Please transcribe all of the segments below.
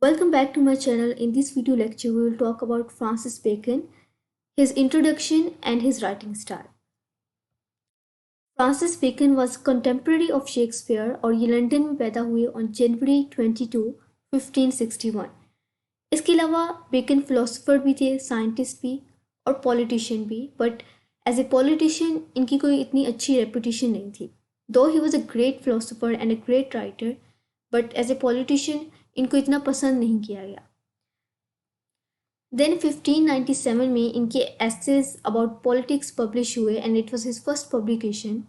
Welcome back to my channel. In this video lecture, we will talk about Francis Bacon, his introduction and his writing style. Francis Bacon was contemporary of Shakespeare और ये London में पैदा हुए on January 22, 1561। इसके अलावा bacon philosopher भी थे, scientist भी और पॉलिटिशियन भी, बट एज ए पॉलिटिशियन इनकी कोई इतनी अच्छी रेपुटेशन नहीं थी। Though he was a great philosopher and a great writer, but as a politician इनको इतना पसंद नहीं किया गया। देन 1597 में इनके एसेज अबाउट पॉलिटिक्स पब्लिश हुए and it was his first publication.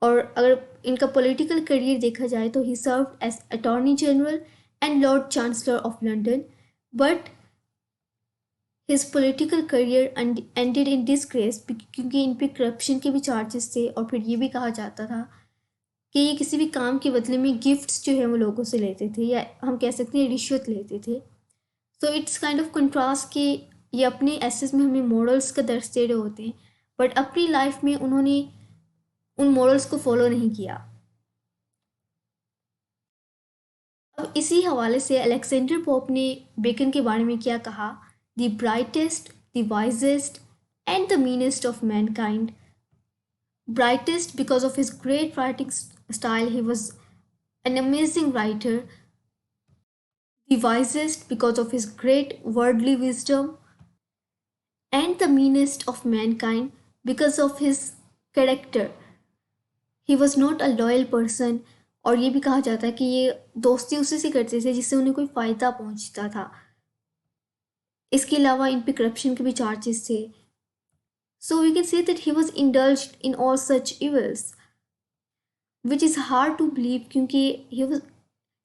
और अगर इनका पॉलिटिकल करियर देखा जाए तो he served as attorney general and lord chancellor of London, but his political career ended in disgrace क्योंकि इन पे करप्शन के भी चार्जेस थे और फिर ये भी कहा जाता था कि ये किसी भी काम के बदले में गिफ्ट्स जो है वो लोगों से लेते थे, या हम कह सकते हैं रिश्वत लेते थे। So it's kind of contrast कि ये अपने एसेस में हमें मॉरल्स का दर्स दे रहे होते हैं, बट अपनी लाइफ में उन्होंने उन मॉरल्स को फॉलो नहीं किया। अब इसी हवाले से अलेक्जेंडर पोप ने बेकन के बारे में क्या कहा, the brightest, the wisest and the meanest of Mankind. Brightest because of his great writing style, he was an amazing writer. The wisest because of his great worldly wisdom, and the meanest of mankind because of his character. He was not a loyal person, और ये भी कहा जाता है कि ये दोस्ती उसी से करते थे जिससे उन्हें कोई फ़ायदा पहुंचता था। इसके अलावा इन पे करप्शन के भी चार्जेस थे। So we can say that he was indulged in all such evils, which is hard to believe, क्योंकि ही वॉज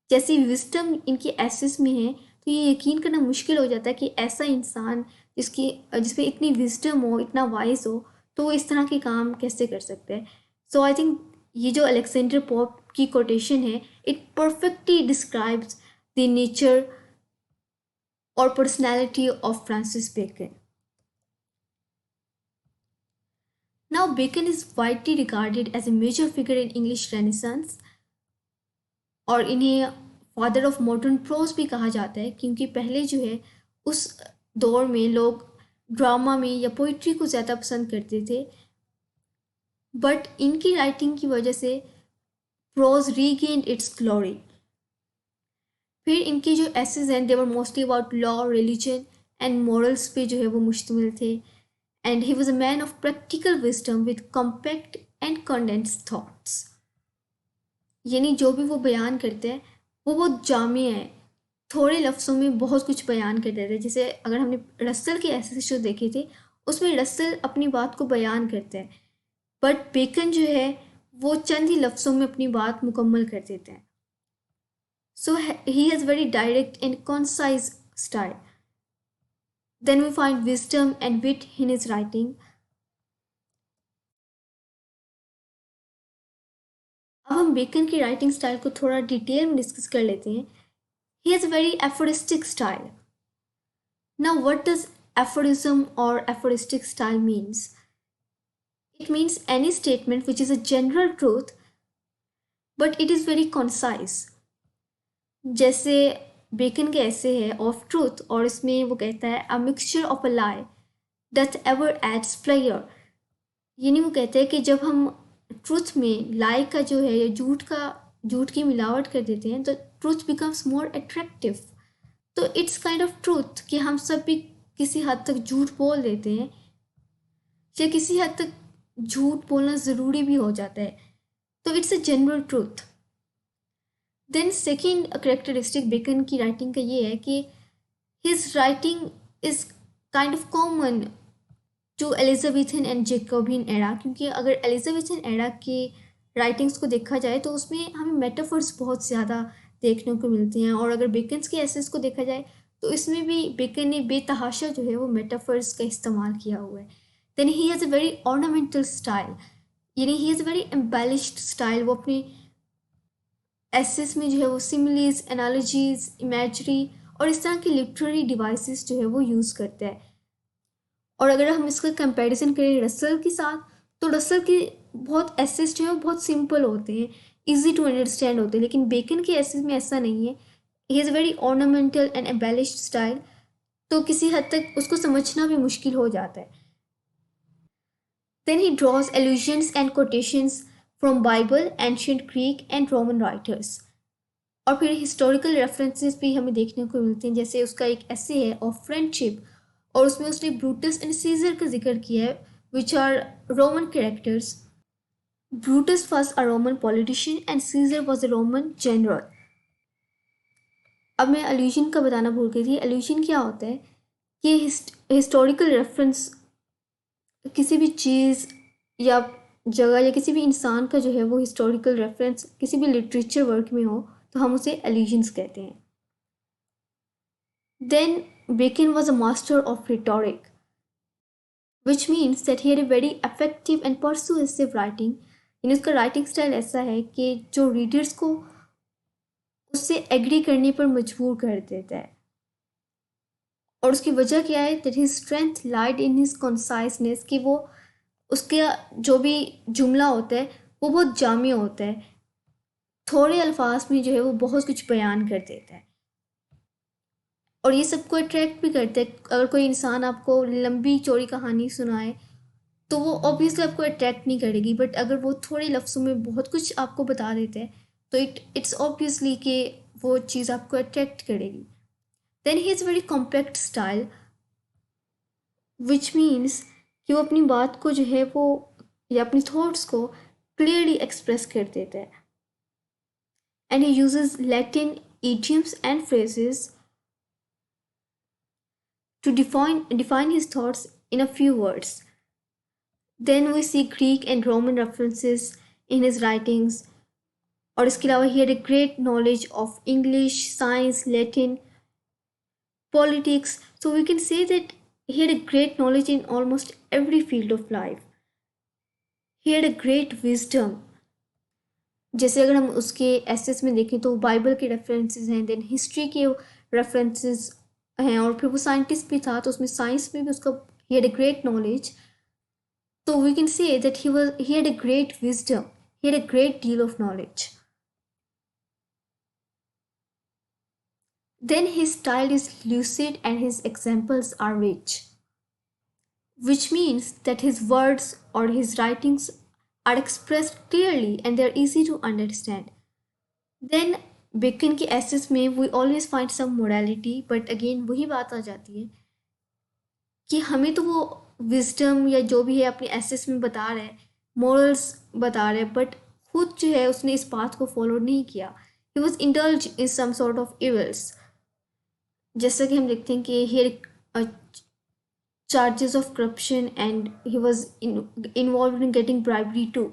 जैसी विस्डम इनकी एसेस में है तो ये यकीन करना मुश्किल हो जाता है कि ऐसा इंसान जिसमें इतनी विस्डम हो, इतना वाइज हो, तो वो इस तरह के काम कैसे कर सकते हैं। सो आई थिंक ये जो अलेक्जेंडर पोप की कोटेशन है, it perfectly describes the nature और personality of Francis Bacon. Now Bacon is widely regarded as a major figure in English Renaissance, और इन्हें फादर ऑफ मॉडर्न प्रोज भी कहा जाता है क्योंकि पहले जो है उस दौर में लोग ड्रामा में या पोइट्री को ज़्यादा पसंद करते थे, बट इनकी राइटिंग की वजह से प्रोज रीगेन्ड इट्स ग्लोरी। फिर इनके जो एसेज हैं they were mostly about law, religion and morals पे जो है वो मुश्तमिल थे, and he was a man of practical wisdom with compact and condensed thoughts. यानी जो भी वो बयान करते हैं वो बहुत जामे है, थोड़े लफ्ज़ों में बहुत कुछ बयान कर देते हैं। जैसे अगर हमने रसल के ऐसे शो देखे थे, उसमें रसल अपनी बात को बयान करते हैं, बट बेकन जो है वो चंद ही लफ्ज़ों में अपनी बात मुकम्मल कर देते हैं। So he has very direct and concise style. Then we find wisdom and wit in his writing. अब हम बेकन की राइटिंग स्टाइल को थोड़ा डिटेल में डिस्कस कर लेते हैं। He has a very aphoristic style. Now, what does aphorism or aphoristic style means? It means any statement which is a general truth, but it is very concise. जैसे bacon के ऐसे है of truth, और इसमें वो कहता है a mixture of a lie doth ever adds flavor। यानी वो कहते हैं कि जब हम ट्रूथ में लाई का जो है या झूठ की मिलावट कर देते हैं तो ट्रूथ बिकम्स मोर अट्रैक्टिव। तो इट्स काइंड ऑफ ट्रूथ कि हम सब भी किसी हद तक झूठ बोल देते हैं, या किसी हद तक झूठ बोलना ज़रूरी भी हो जाता है, तो it's a general truth. Then second characteristic Bacon की राइटिंग का ये है कि his writing is kind of common to Elizabethan and Jacobean era, क्योंकि अगर एलिजाबेथन एरा के राइटिंग्स को देखा जाए तो उसमें हमें मेटाफर्स बहुत ज़्यादा देखने को मिलती हैं, और अगर बेकन्स के एसेस को देखा जाए तो इसमें भी बेकन ने बेतहाशा जो है वो मेटाफर्स का इस्तेमाल किया हुआ है। Then he has a very ornamental style, यानी he has a very embellished style. वो अपने एसेस में जो है वो सिमिलीज, एनालॉजीज, इमेजरी और इस तरह की लिटरेरी डिवाइसेस जो है वो यूज़ करता है। और अगर हम इसका कंपैरिजन करें रसल के साथ तो रसल के बहुत एसेस जो है वो बहुत सिंपल होते हैं, इजी टू अंडरस्टैंड होते हैं, लेकिन बेकन के एसेस में ऐसा नहीं है। ही is very ornamental and embellished style, तो किसी हद तक उसको समझना भी मुश्किल हो जाता है। Then he draws allusions and quotations from Bible, ancient Greek and Roman writers. और फिर हिस्टोरिकल रेफरेंसेस भी हमें देखने को मिलते हैं, जैसे उसका एक ऐसे है ऑफ फ्रेंडशिप, और उसमें उसने ब्रूटस एंड सीजर का जिक्र किया है, which are Roman characters. Brutus was a Roman politician and Caesar was a Roman general. अब मैं एल्यूजन का बताना भूल गई थी। एल्यूजन क्या होता है कि हिस्टोरिकल रेफरेंस किसी भी चीज़ या जगह या किसी भी इंसान का जो है वो हिस्टोरिकल रेफरेंस किसी भी लिटरेचर वर्क में हो तो हम उसे एल्यूजन्स कहते हैं। Then Bacon was a master of rhetoric, which means that he had a very effective and persuasive writing. यानी उसका राइटिंग स्टाइल ऐसा है कि जो रीडर्स को उससे एग्री करने पर मजबूर कर देता है। और उसकी वजह क्या है? That his strength lied in his conciseness, कि वो उसके जो भी जुमला होता है वो बहुत जामी होता है, थोड़े अल्फाज में जो है वो बहुत कुछ बयान कर देता है। और ये सबको अट्रैक्ट भी करता है। अगर कोई इंसान आपको लंबी चौड़ी कहानी सुनाए तो वो ऑब्वियसली आपको अट्रैक्ट नहीं करेगी, बट अगर वो थोड़े लफ्ज़ों में बहुत कुछ आपको बता देते हैं तो इट्स ऑब्वियसली कि वो चीज़ आपको अट्रैक्ट करेगी। Then he is very compact style, which means कि वो अपनी बात को जो है वो या अपनी थॉट्स को क्लियरली एक्सप्रेस कर देता है। And he uses Latin idioms and phrases to define his thoughts in a few words. Then we see Greek and Roman references in his writings. और इसके अलावा he had a great knowledge of English, science, Latin, politics. So we can say that he had a great knowledge in almost every field of life. He had a great wisdom. जैसे अगर हम उसके assess में देखें तो Bible के references हैं, then history के रेफरेंसेस हैं, और फिर वो साइंटिस्ट भी था तो उसमें साइंस में भी उसका he had a great knowledge. So we can say that he had a great wisdom. He had a great deal of knowledge. Then his style is lucid and his examples are rich, which means that his words or his writings are expressed clearly and they are easy to understand. Then Bacon के essays में we always find some morality, but again वही बात आ जाती है कि हमें तो वो विजडम या जो भी है अपने एसेस में बता रहा है, मॉरल्स बता रहा है, बट खुद जो है उसने इस पाथ को फॉलो नहीं किया। He was indulge in some sort of evils, जैसा कि हम देखते हैं कि ही charges of corruption and he was involved in getting bribery too.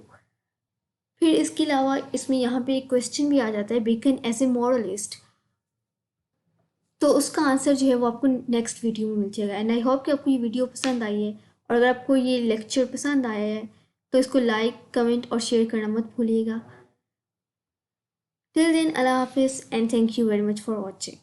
फिर इसके अलावा इसमें यहाँ पे एक क्वेश्चन भी आ जाता है, बेकन एज ए मॉरलिस्ट, तो उसका आंसर जो है वो आपको नेक्स्ट वीडियो में मिल जाएगा। एंड आई होप कि आपको ये वीडियो पसंद आई है, और अगर आपको ये लेक्चर पसंद आया है तो इसको लाइक, कमेंट और शेयर करना मत भूलिएगा। टिल देन, अल्लाह हाफिज़ and thank you very much for watching.